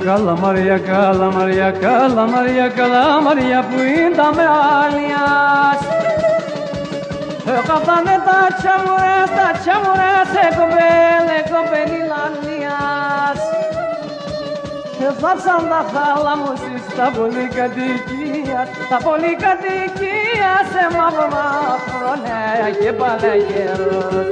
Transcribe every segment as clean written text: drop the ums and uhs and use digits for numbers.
Καλαμαρία, καλαμαρία, καλαμαρία, καλαμαρία που ήταν με άλλιας. Χαθάνε τα τσαμουρές, κοπέλη λαλίας. Θάψαν τα θάλαμους στα πολυκατοικία, σε μαύρα χρόνια και παλαιέρος.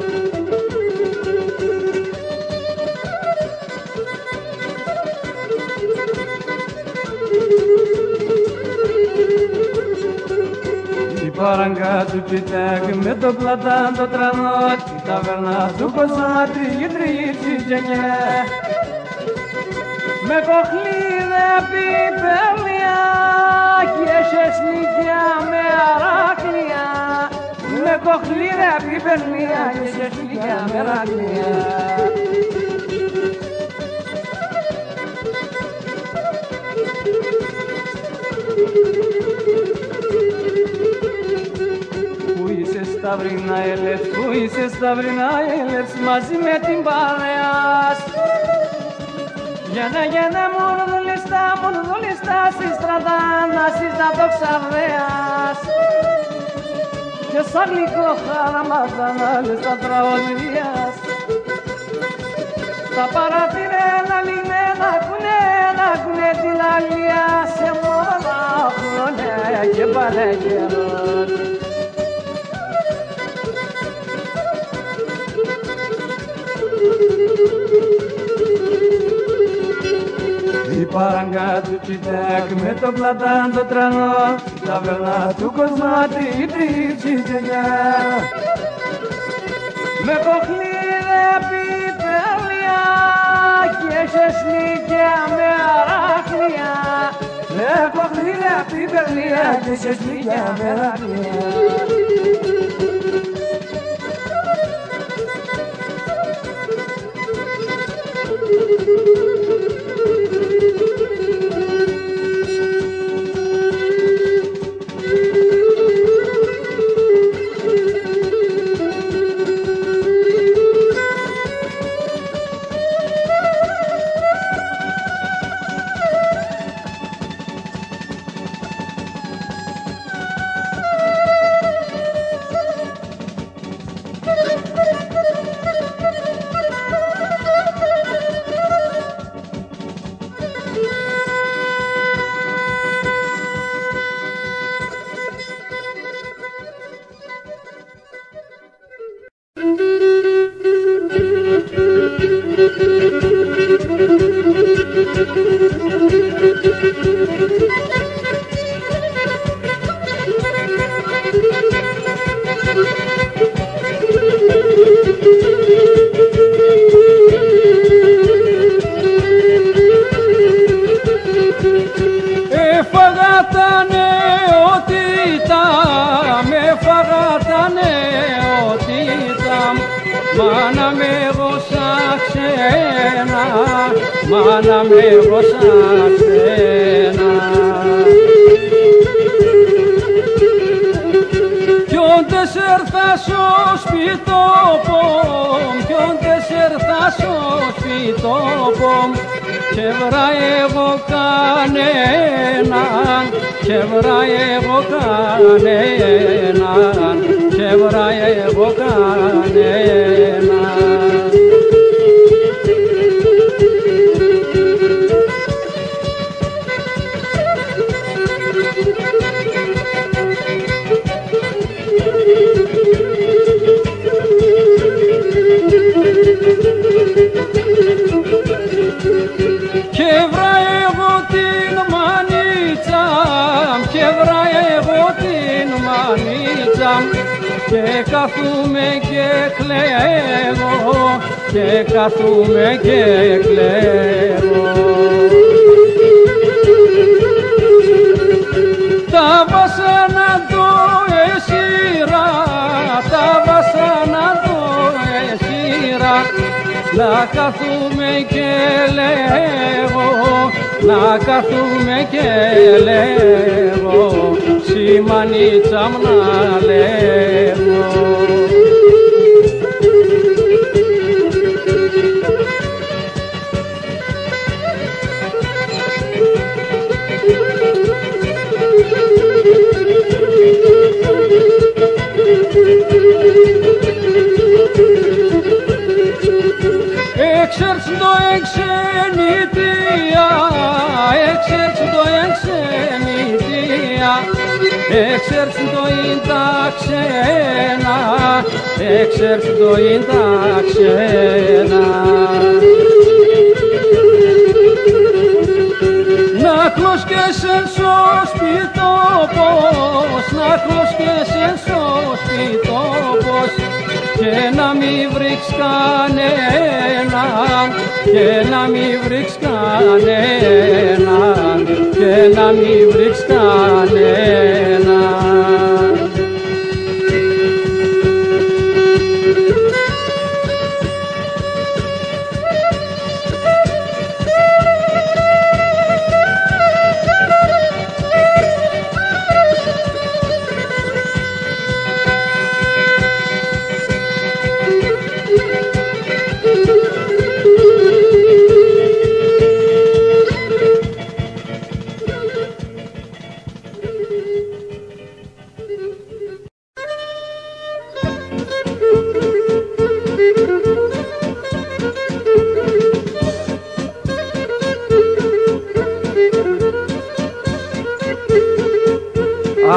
Παραγκά του Τσιτάκ με το πλατάν το τρανό, τη ταβέρνα του Κοσμά τριγύρι με κοχλίδε πιπέρλια και σεσνικιά με αράκλια, με κοχλίδε πιπέρλια και σεσνικιά με αράκλια. Σταυρίνα έλευς, πού είσαι σταυρίνα έλευς, μαζί με την παρέας. Γενέ μουρδουλιστά, στη στρατάνα, να το ξαβέας. Και σαν γλυκό χαραμάζαν άλλες τα τραγωδίας. Τα παρατηρένα λιμένα ακούνε την λαλία, σε μόνα χρόνια και παλαιέρος. Η παραγκά του Τσιτάκ με το πλατάν το τρανό, η ταβέρνα του Κοσμά τριγύρι με κοχλίδε πιπέρλια και σεσνικιά με αράκλια, με κοχλίδε πιπέρλια και σεσνικιά με αράκλια. Μάνα με εγώ σαν ξένα. Κι όντες έρθα στο σπιτόπομ, κι όντες έρθα στο σπιτόπομ, και βρά εγώ κανέναν, και βρά εγώ κανέναν, και βρά εγώ κανέναν. Και καθούμε και κλαίγω, και καθούμε και κλαίγω. Τα βασάνα το εσύρα, τα βασάνα το εσύρα, να καθούμε και λέγω, να καθούμε και λέγω, σημανίτσα μου να λέγω. εξέρσντο εξενητία, εξέρσντο εξενητία, εξέρσντο ειν τα ξένα, εξέρσντο ειν τα ξένα. Να'κλος και σε σωσπιτόπος, να'κλος και σε σωσπιτόπος, και να μη βρεις κανέναν, και να μη βρεις κανέναν, και να μη βρεις κανέναν.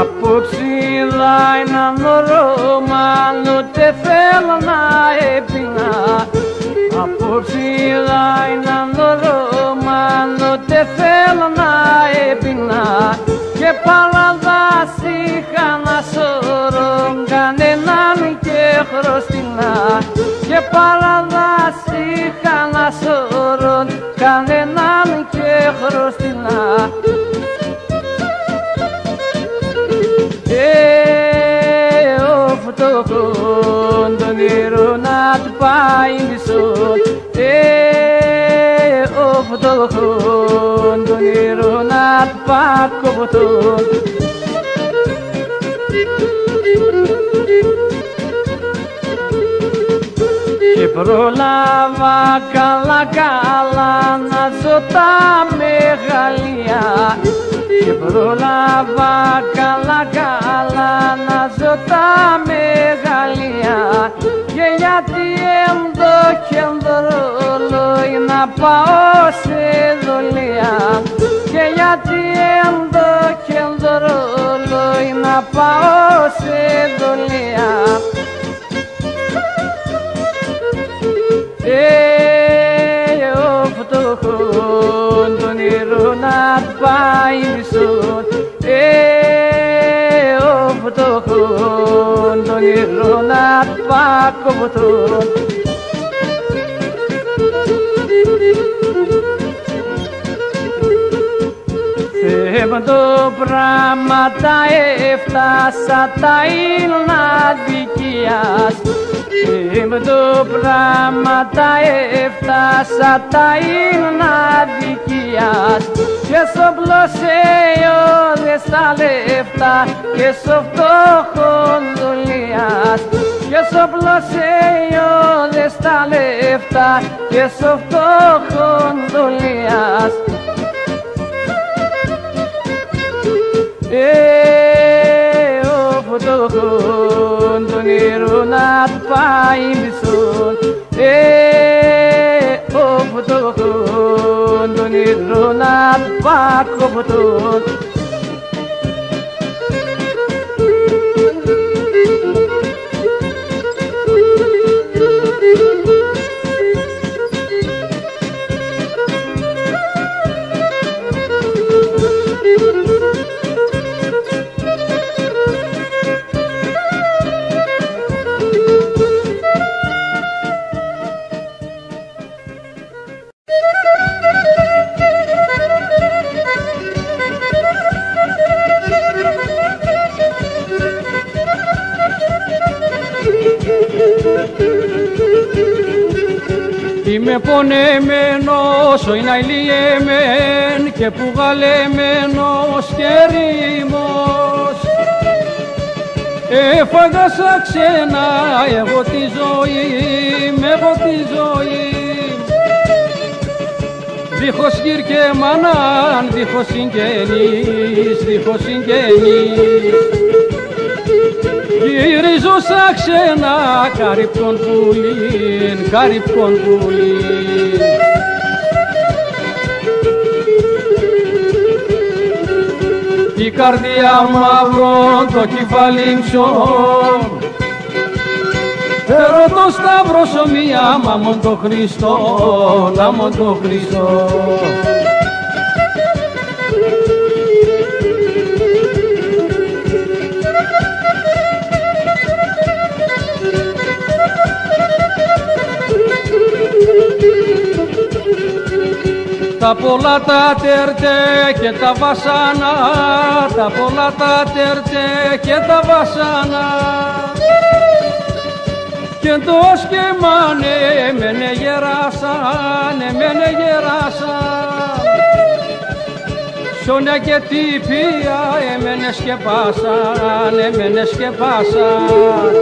Απόψιλα έναν Ρώμα, ούτε θέλω να έπινα. Απόψιλα έναν Ρώμα, ούτε θέλω να έπινα. Και παραδάς είχα να σωρώ κανέναν και χρωστινά. Και παραδάς είχα να σωρώ κανέναν και χρωστινά. Φτωχόν το νερό να του πάει μισόν, ο φτωχόν το νερό να του πάει κοποτόν. Και πρόλαβα καλά καλά να ζω τα μεγαλεία, και πρόλαβα καλά καλά να ζω τα μεγαλεία. Και γιατί ενδοκεντρολόι να πάω σε δολία, και γιατί ενδοκεντρολόι να πάω σε δολία. Ο φτωχόν το νερό να πάει μισόν, ο φτωχόν το νερό να πάει κοποτόν. Θέμαντο πράγματα έφτασα τα Ιλναδικίας, θέμαντο πράγματα έφτασα τα Ιλναδικίας. Και στο πλωσέιο δες τα λεφτά και στο φτωχόν δουλειάς. Και στο πλωσέιο δες τα λεφτά και στο φτωχόν δουλειάς. Ο φτωχόν το νερό να του πάει μισόν, ο φτωχόν το νερό να του πάει κοποτόν. Είμαι πονεμένος, ο είναι αηλιεμέν και πουγαλεμένος και ρήμος. Έφαγα σαν ξένα εγώ τη ζωή, εγώ τη ζωή. Δίχως γύρ και μανάν, δίχως συγγενείς, δίχως συγγενείς. γυρίζω σαν ξένα καρυπτών πουλίν, καρυπτών πουλίν. Η καρδιά μαύρο το κεφάλι μισό, φέρω το σταυρό σωμία, μάμον το Χριστό, νάμον το Χριστό. Τα πολλά τα τέρτε και τα βασάνα, τα πολλά τα τέρτε και τα βασάνα, και το σκεμάνε εμένε γεράσαν, εμένε γεράσαν, σόνια και τύπια εμένε σκεπάσαν, εμένε σκεπάσαν.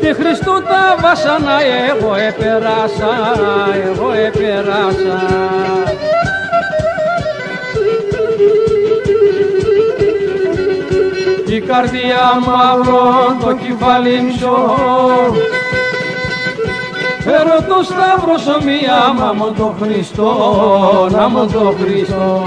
Τη Χριστού τα βάσανα εγώ επεράσα, εγώ επεράσα. Η καρδιά μαύρο το κεφάλι μισό, φέρω το σταύρο σωμία, μάμον το Χριστό, νάμον το Χριστό.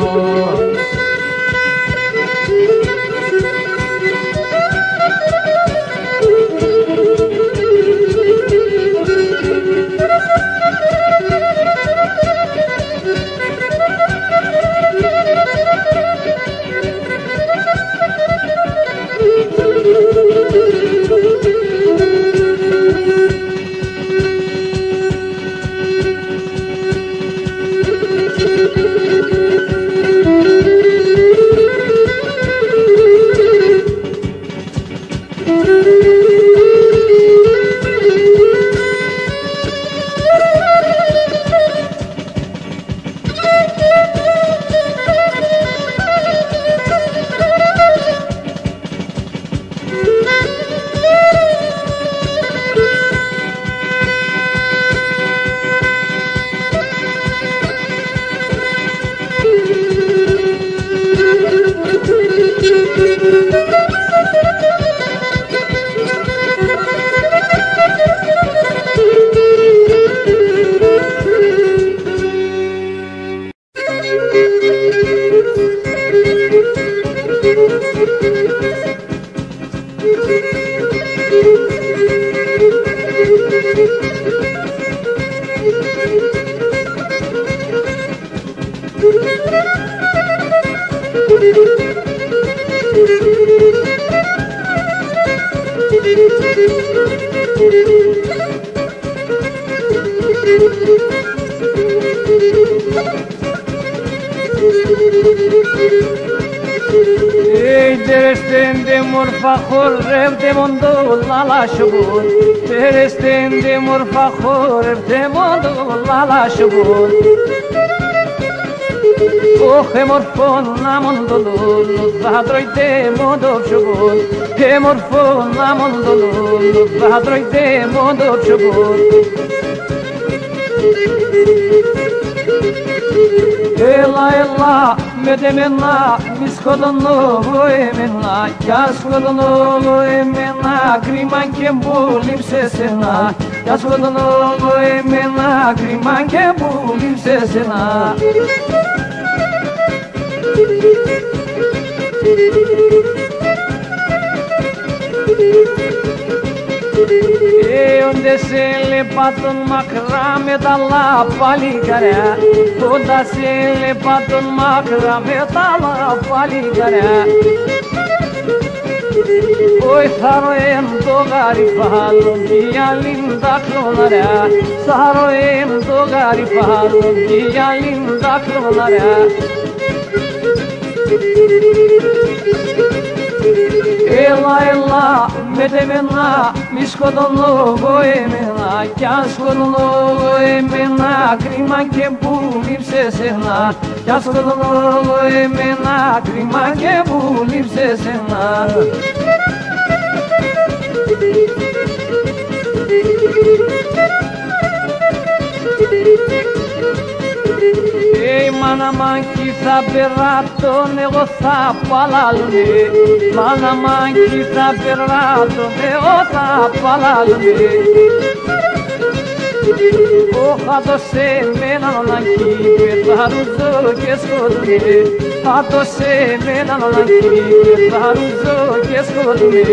Derestende morfa khorrevde mondo lalashbun, derestende morfa khorrevde mondo lalashbun. Oh morfon namondo lulu zadroite mondo shbun, morfon namondo lulu zadroite mondo shbun. Ela ela medemena miskodonu emena yaskodonu emena kriman kembulim sesena yaskodonu emena kriman kembulim sesena. Onde se le patun makra me dalla paligara, onde se le patun makra me dalla paligara. Oi saroem dogari falun dia linda klonara, saroem dogari falun dia linda klonara. Ela ela medemena miskodonu emena kaskodonu emena kriman kebulim sesena kaskodonu emena kriman kebulim sesena. Μάνα μάγκη θα περάτων, εγώ θα παλάλουνε. Μάνα μάγκη θα περάτων, εγώ θα παλάλουνε. Θα δώσε εμένα νονάκι, πεθαρούζω και σκοτούνε. Θα δώσε εμένα νονάκι, πεθαρούζω και σκοτούνε.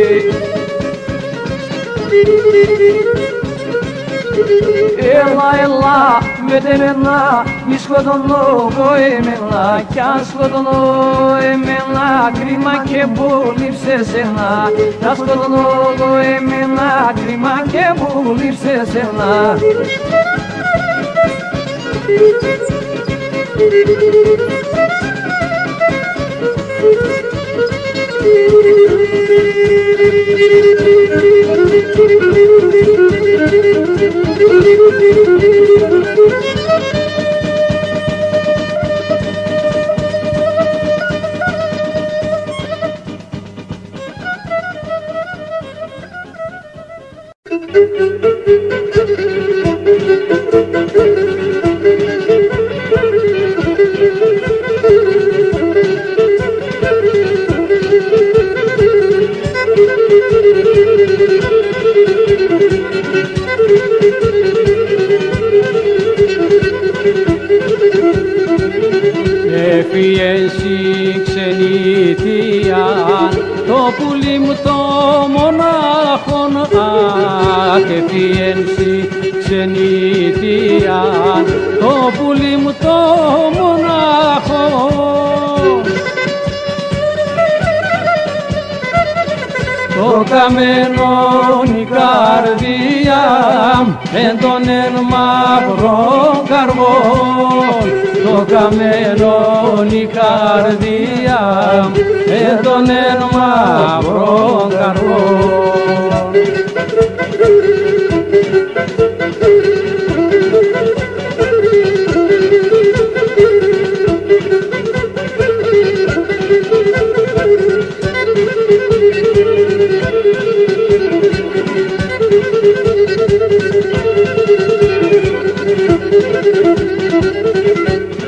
Έλα, έλα, με εμένα, μη σκοτώνω εγώ εμένα. Κι αν σκοτώνω εμένα, κρίμα και πολύ σε σένα. Θα σκοτώνω εγώ εμένα, κρίμα και πολύ σε σένα. Έφυγες η ξενιτία, το πουλί μου το μονάχον. Αχ, έφυγες η ξενιτία, το πουλί μου το μονάχον. Το καμένον η καρδία εν τον εν μαύρο καρβόν. Το καμένον η καρδία εν τον εν μαύρο καρβόν.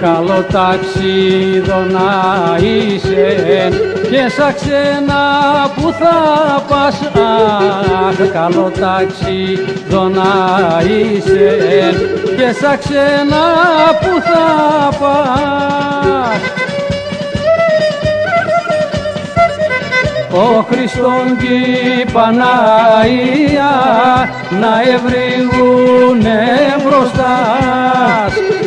Καλό ταξίδο να είσαι και σαν ξένα που θα πας. Αχ, καλό ταξίδο να είσαι και σαν ξένα που θα πας. Ο Χριστόν και η Παναγία να ευρυγούνε μπροστά.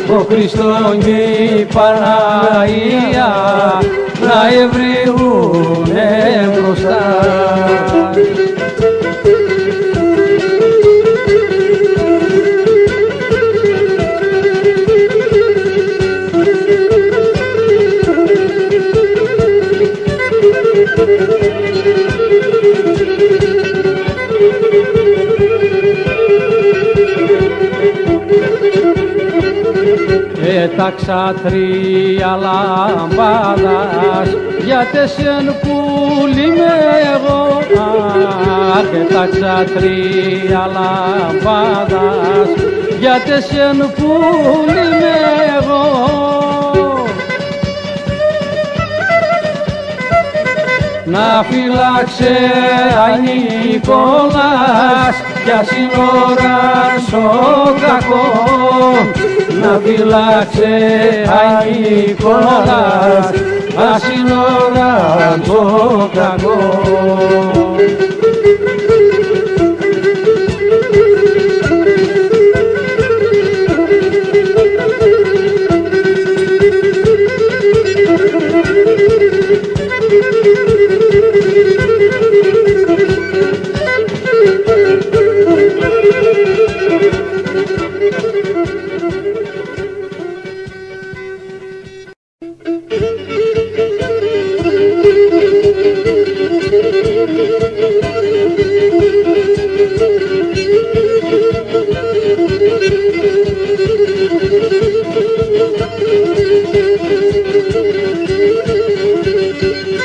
Ο Χριστόν και η Παναγία να ευρυγούνε μπροστά. Έταξα τρία λαμπάδας για τεσσεν πουλί με εγώ. Αχ, έταξα τρία λαμπάδας για τεσσεν πουλί με εγώ. Να φυλάξε Νικόλας κι ας είναι ώρας ο κακός. Να φυλάξε Νικόλας ας είναι ώρας ο κακός.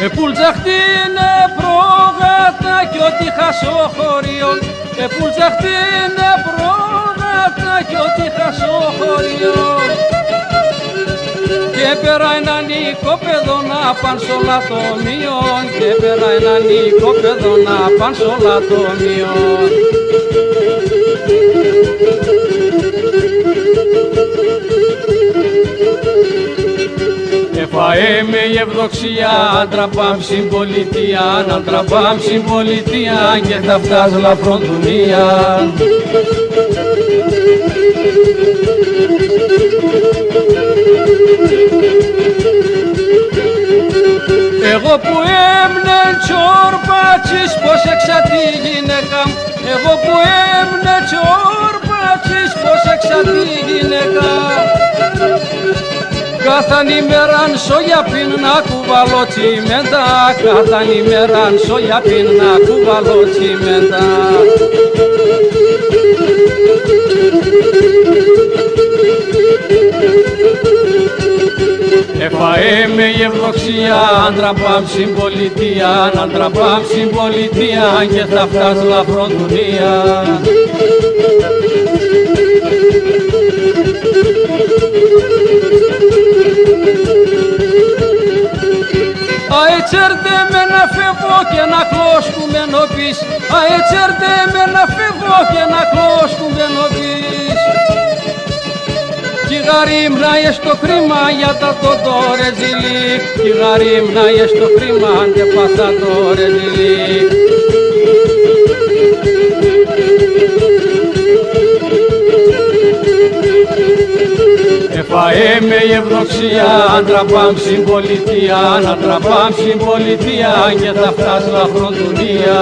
Επουλτζαχτίνε πρόγατα κι ό,τι χάσω χωριό. Επουλτζαχτίνε πρόγατα κι ό,τι χάσω χωριό. παν στο λατομείο και πέρα έναν οικόπεδο να παν στο λατομείο. Εφαέ με η ευδοξία, άντρα πάμ συμπολιτεία, άντρα πάμ συμπολιτεία και θα φτάς λαφροντουνία. Εγώ που έμνε τσορπάτσις πως έξα τη γυναίκα μου, εγώ που έμνε τσορπάτσις πως έξα τη γυναίκα. Κάθαν ημέραν σόγια πίν να κουβαλώ τσιμέντα, κάθαν ημέραν σόγια πίν να κουβαλώ τσιμέντα. Εφαέ με η ευδοξία, άντρα πάμ συμπολιτεία, άντρα πάμ συμπολιτεία και θα φτάς λαφροντουνία. Αετσέρτε με να φεύγω και να κλώσκουμε νοπείς, αετσέρτε με να φεύγω και να κλώσκουμε νοπείς. Κι γαρίμνα στο κρίμα για τα το ρεζιλί, κι γαρίμνα στο κρίμα και πάσα το ρεζιλί. Εφαέ με η ευδοξία, άντρα πάμ συμπολιτεία, άντρα πάμ συμπολιτεία και θα φτάς λαφροντουνία.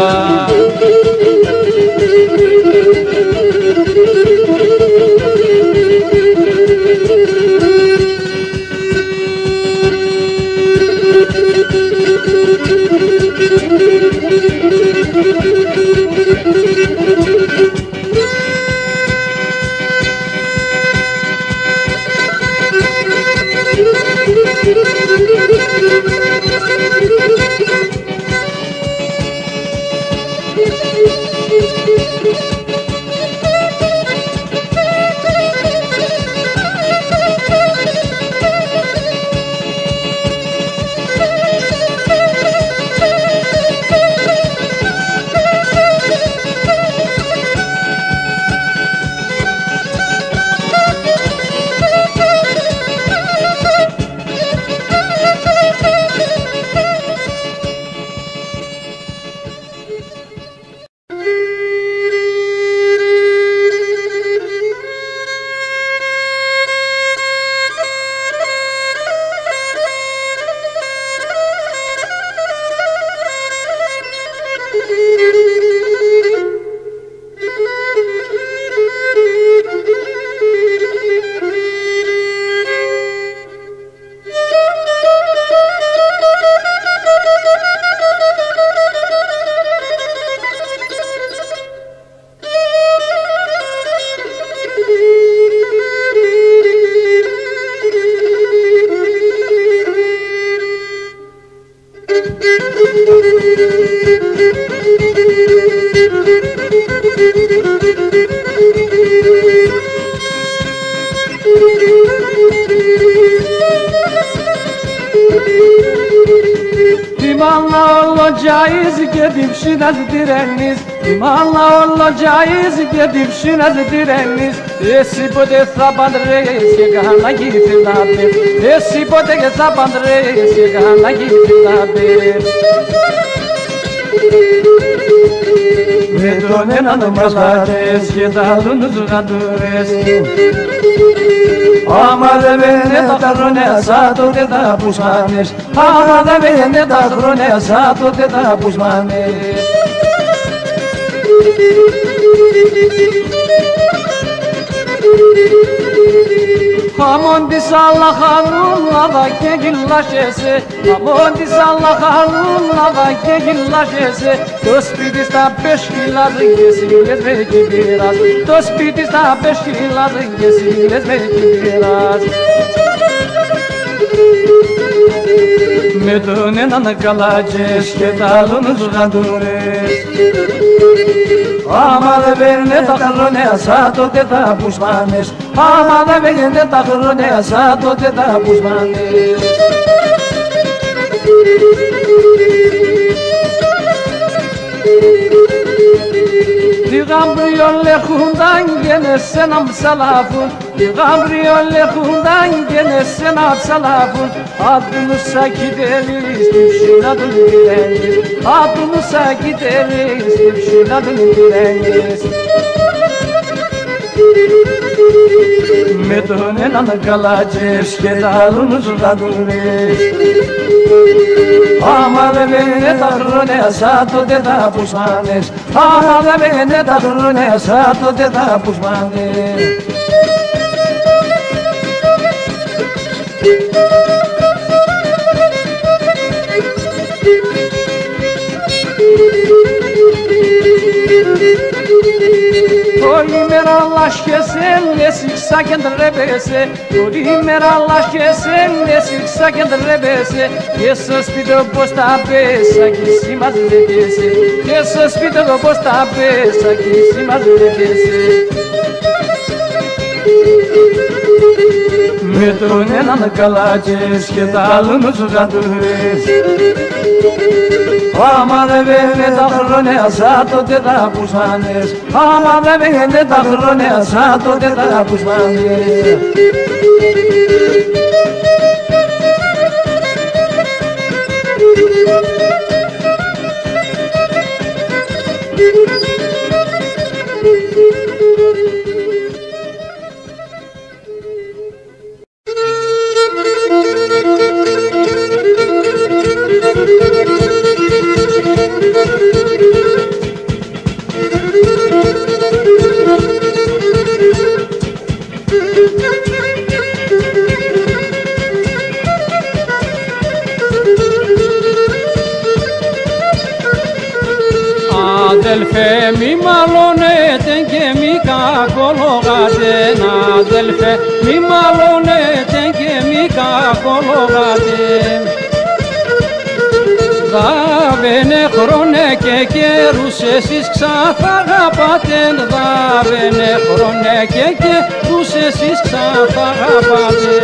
Μάλλα τζάιζ και διψίνας τυρέννης. Εσύ ποτέ θα παντρεύεις και καλά γύφυλάτε. Εσύ ποτέ και θα παντρεύεις και καλά γύφυλάτε. Με τον έναν μας πατές και τα άλλον τους γαντούρες. Άμα δεν μένε τα χρόνια σαν τότε τα πουσμάνες. Άμα δεν μένε τα χρόνια σαν τότε τα πουσμάνες. Hamon dis Allah Allah'a ke gillaşese Hamon dis Allah Allah'a ke gillaşese Tospidis ta 5 kilazı yesilez belki biraz Tospidis ta 5 kilazı yesilez belki biraz Με τον έναν καλάτζες και τ' άλλον γαντούρες. Άμα δεν παίρνε τα χρόνια σαν τότε τα πουσμάνες. Άμα δεν παίρνε τα χρόνια σαν τότε τα πουσμάνες. Gabriele Hundan gene senam salafun Gabriele Hundan gene senam salafun Adınıza gideriz düşün adını bileniz Adınıza gideriz düşün adını bileniz Medone nan kalacağız kedalımız radurez Amale bene tarrone sato de da pusmanes Amale bene tarrone sato de da pusmanes Merallaş kesen ne siksa kendin rebese Merallaş kesen ne siksa kendin rebese Jesus pido posta pesa que si más rebese Jesus pido posta pesa que si más rebese Medone nan kalacağız kedalımız radurez Amale bene tarrone asato de da pusmanes Amale bene tarrone asato de da pusmanes Αδελφέ μη μαλώνετε και μη κακολογάτε Αδελφέ μη μαλώνετε και μη κακολογάτε Δάβαινε χρόνε και καιρούς εσείς ξαθαγαπάτε Δάβαινε χρόνε και καιρούς εσείς ξαθαγαπάτε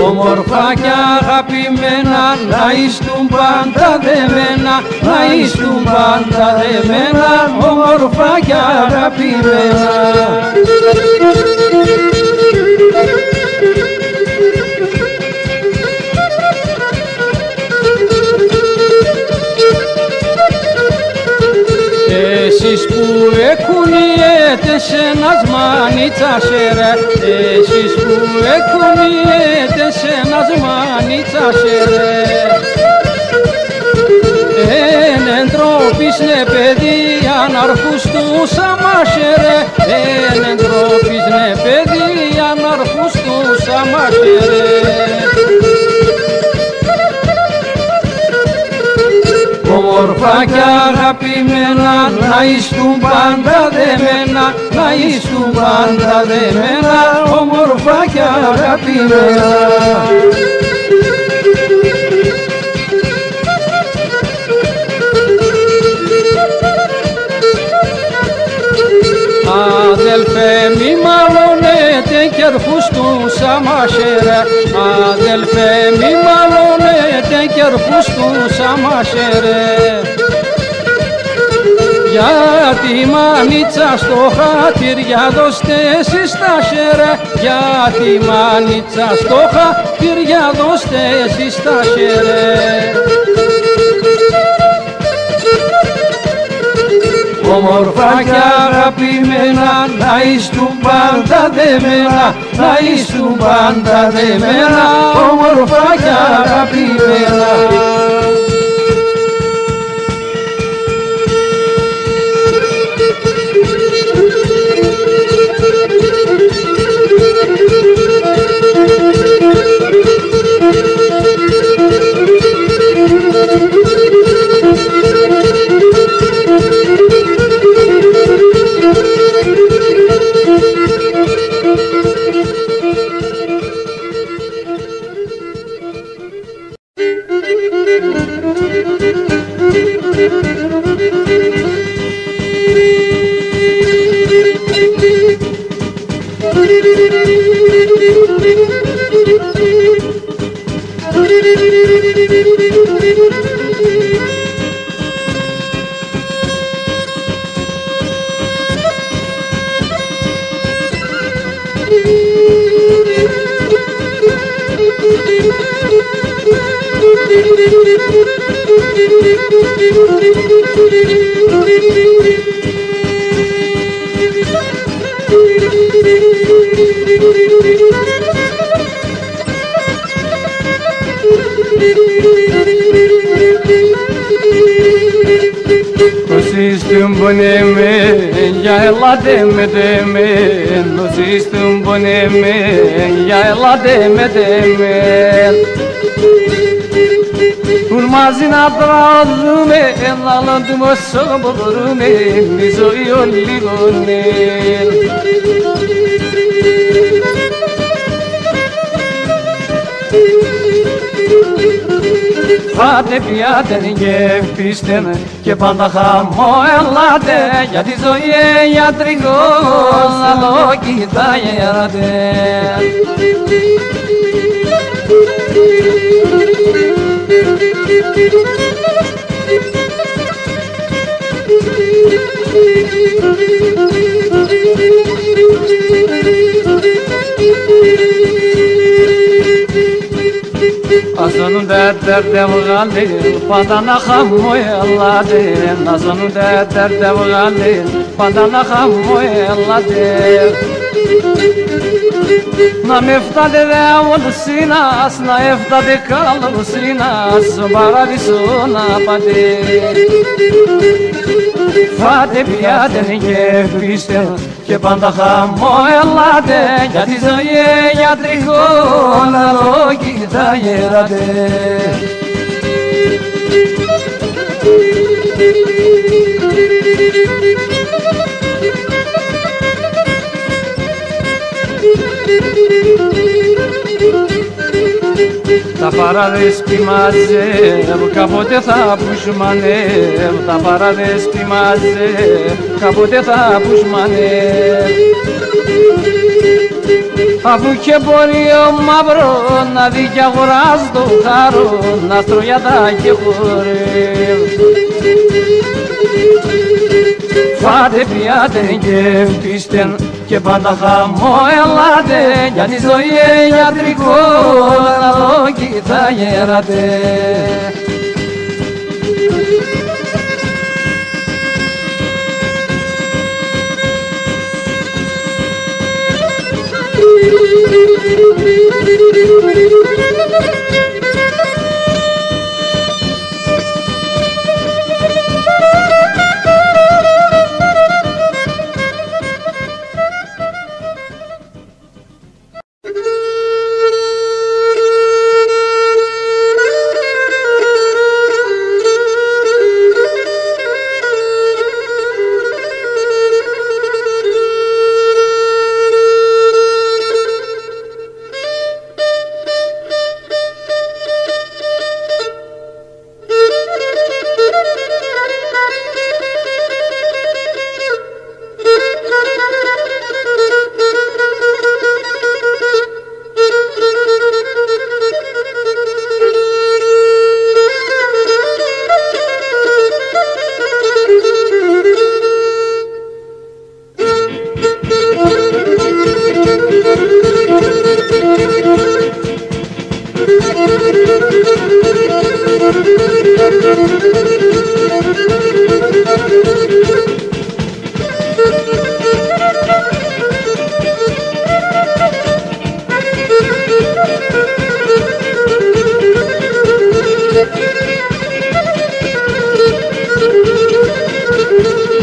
Όμορφα και αγαπημένα, να είστουν πάντα δεμένα, να είστουν πάντα δεμένα, όμορφα και αγαπημένα. Εσείς που εκουνιέτε σε ένας μανιτσάσερε, εσείς που εκουνιέτε σε ένας μανιτσάσερε, εν εντρόπις ναι παιδί αναρχούς του σαμάσερε, εν εντρόπις ναι παιδί αναρχούς του σαμάσερε. Όμορφα και αγαπημένα, να είστουν πάντα δεμένα, να είστουν πάντα δεμένα, όμορφα και αγαπημένα. Αδελφέ μη μαλώνετε κι αρχούς του σαμάσερε, αδελφέ μη μαλώνετε κι αρχούς του σαμάσερε. Για τη μανίτσα στο χατήρια δώστε εσείς τα σερε, για τη μανίτσα στο χατήρια δώστε εσείς τα σερε. Όμορφα και αγαπημένα, να είστουν πάντα δεμένα, να είστουν πάντα δεμένα, όμορφα και αγαπημένα. Thank you. Nusistum buneme ya ella deme deme Nusistum buneme ya ella deme deme Urmazina drazme enalandım o sabırme Mizo yolli gonel Fate piadeni gepisten και πάντα χαμόγελατε για τη ζωή ιατρικό άλλο κοιτάγεται. Aslanın derde vgalin, padana xamoyelladin. Aslanın derde vgalin, padana xamoyelladin. Na meftade de avulsinas, na eftade kalvsinas, baradisona pade. Fate piadeni gepisten και πάντα χαμόγελατε για τη ζωή ιατρικό να το κοιτάγετε. Τα παραδέσπι μαζεύω, κάποτε θα πουσμανεύω. Τα παραδέσπι μαζεύω, κάποτε θα πουσμανεύω. Αφού και μπορεί ο μαύρο να δει κι αγοράς το χάρο, να στρογιατά και χορεύω. Φάτε πιάτε και πίστεν και πάντα χαμόγελατε για τη ζωή ιατρικό να το κοιτάγετε.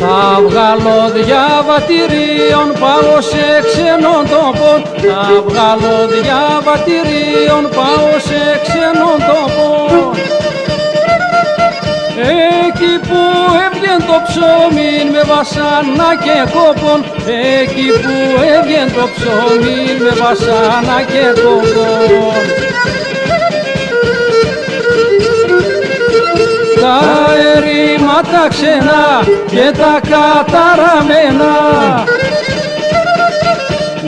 Θα βγάλω διαβατηρίων, πάω σε ξένων τόπων. Θα βγάλω διαβατηρίων, πάω σε ξένων τόπων. Εκεί που έβγαινε το ψωμί με βασάνα και κόπον. Εκεί που έβγαινε το ψωμί με βασάνα και κόπον. Τα ερήματα ξένα και τα καταραμένα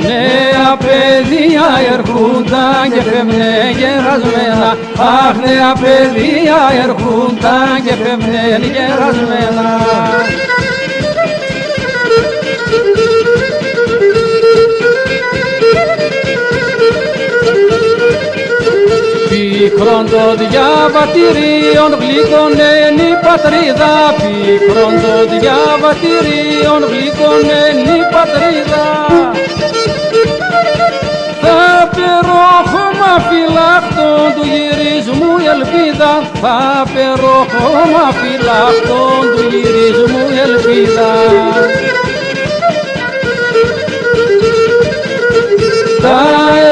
Νέα παιδιά ερχούνταν και φεύγνε γερασμένα. Αχ, νέα παιδιά ερχούνταν και φεύγνε γερασμένα. Πικρόν το διαβατηρίον γλυκονένει πατρίδα. Πικρόν το διαβατηρίον γλυκονένει πατρίδα. Θα περόχωμα φυλαχτών του γυρισμού ελπίδα. Θα περόχωμα φυλαχτών του γυρισμού ελπίδα. Τα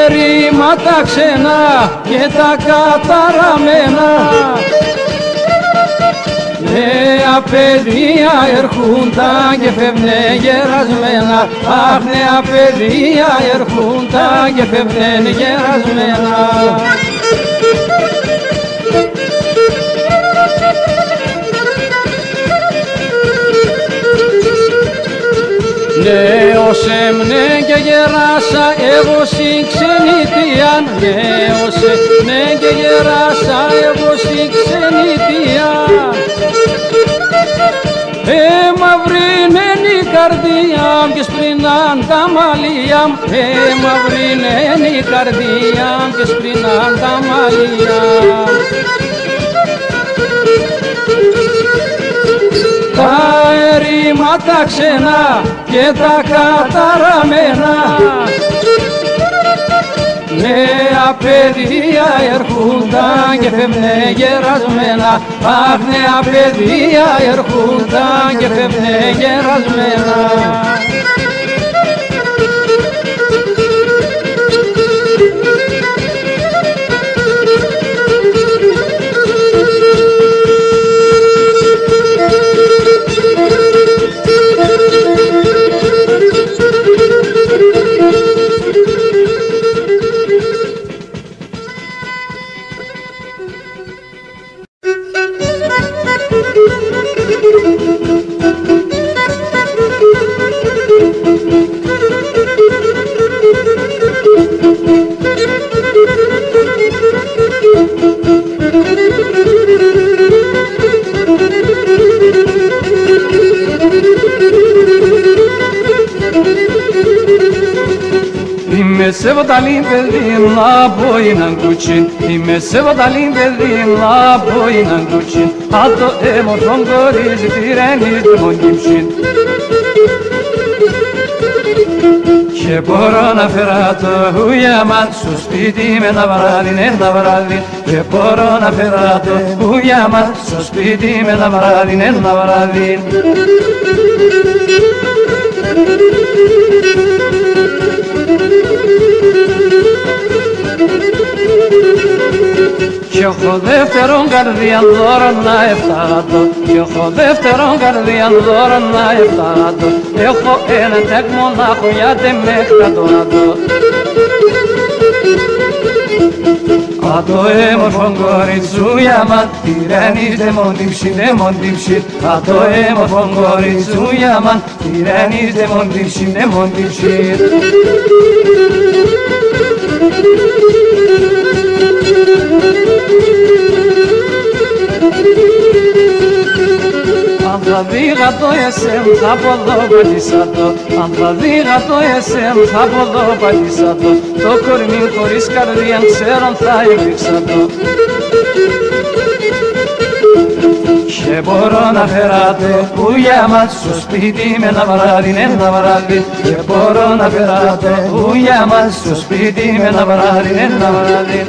ερήματα ξένα και τα καταραμένα. Νέα παιδιά ερχούνταν και φεύγνε γερασμένα. Αχ, νέα παιδιά ερχούνταν και φεύγνε γερασμένα. Νέος έμνε και γεράσα εγώ ξενιτιάν. Νέος έμνε και γεράσα εγώ ξενιτιάν. Μαυρίνεν η καρδιά μου και σπρινάν τα μαλλιά μου. Μαυρίνεν η καρδιά μου και σπρινάν τα μαλλιά μου. Τα ερήματα ξένα και τα καταραμένα. Νέα παιδιά ερχούνταν και φεύγνε γερασμένα. Αχ, νέα παιδιά ερχούνταν και φεύγνε γερασμένα. Se vodalin vedin la boinan kuchin. Ime se vodalin vedin la boinan kuchin. Ato emo tongoriz tireniz demondimshin. Che porona ferato huyaman sospiti me navaralin e navaralin. Che porona ferato huyaman sospiti me navaralin e navaralin. Κι έχω δεύτερον καρδιάν δώρον να εφτάτω. Κι έχω δεύτερον καρδιάν δώρον να εφτάτω. Έχω ένα τεκ μονάχο γιατί με εκατορατώ. Ατο έμορφον κοριτσούιαμαν, τυρένεις δεμοντύψιν, δεμοντύψιν. Ατο έμορφον κοριτσούιαμαν, τυρένεις δεμοντύψιν, δεμοντύψιν. Αν θα δίγα το εσέμ θα ποδώ πατήσατο. Αν θα δίγα το εσέμ θα ποδώ πατήσατο. Το κορμί χωρίς καρδία ξέρον θα επίξατο. Και μπορώ να φεράτε ουλιάμα στο σπίτι με ένα βράδυ, ένα βράδυ. Και μπορώ να φεράτε ουλιάμα στο σπίτι με ένα βράδυ, ένα βράδυ.